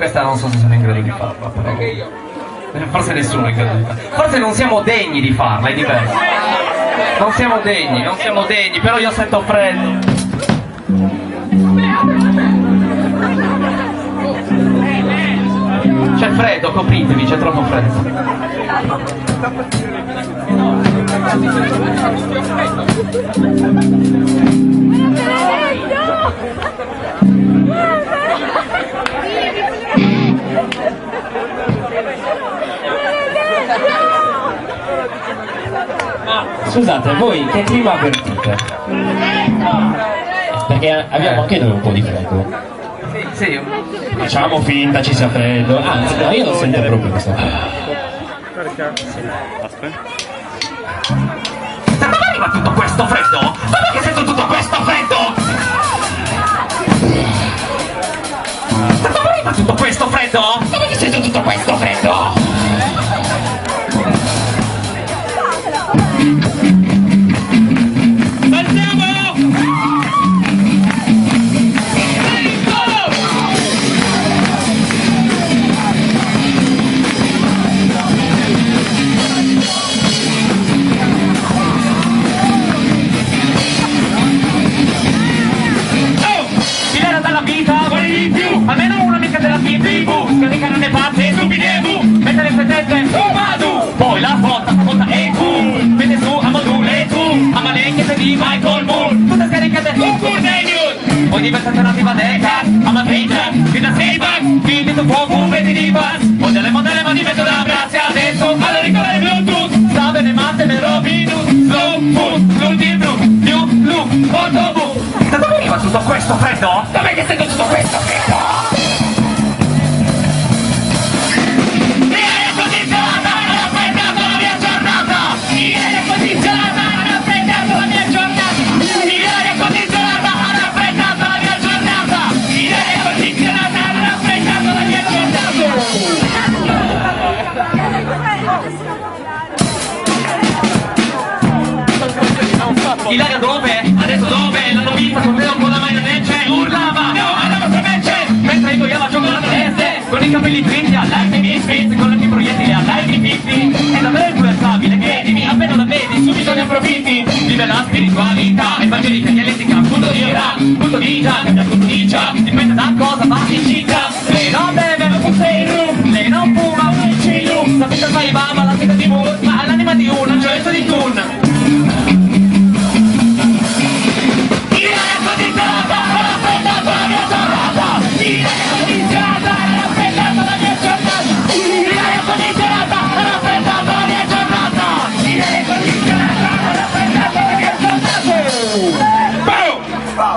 Questa non so se sono in grado di farla, però. Forse nessuno è in grado di farla. Forse non siamo degni di farla, è diverso. Non siamo degni, però io sento freddo. C'è freddo, copritevi, c'è troppo freddo. Scusate, voi che clima avvertite? Perché abbiamo anche noi un po' di freddo. Sì. Facciamo finta ci sia freddo. Anzi, no, io non sento proprio questo. Aspetta. Da dove arriva tutto questo freddo? Dov'è che sento tutto questo freddo? Da dove arriva tutto questo freddo? Dov'è che sento tutto questo freddo? Almeno una mica della TV, scaricare le parti, stupidevo, mettere le pretese, vado, poi la volta e tu, vede su a module tu, a malecchie se di Michael Moore, tutte scaricate su Cornelius, poi diventa alternativa deca, a Madrid, fino a Seibach, quindi tu fuoco, vedi di bus, modelle ma di metto da grazie adesso, alla ricordare Bluetooth, sta bene matte, me Robinus, slow food, l'ultimo blu, autobus, da dove arriva tutto questo freddo? Dov'è che sento tutto questo freddo? Ilaria dove? Adesso dove? L'hanno vista con me un po' la maionese, urlava, no, alla vostra mece, mentre ingoiava cioccolato all'este, con i capelli dritti, all'arte i miei spizzi, con i proiettili all'arte i pizzi, è davvero influenzabile, credimi, appena la vedi, subito ne approfitti, vive la spiritualità, evangelica, dialettica, punto di ra, punto di già, cambia punto di già, dipende da cosa va in città, le non beve, non fusseiru, le non fuma, un cilu, sapete fai bamba, la vita di mood, ma l'anima di una, cioè di tun.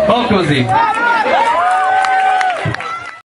Oh così.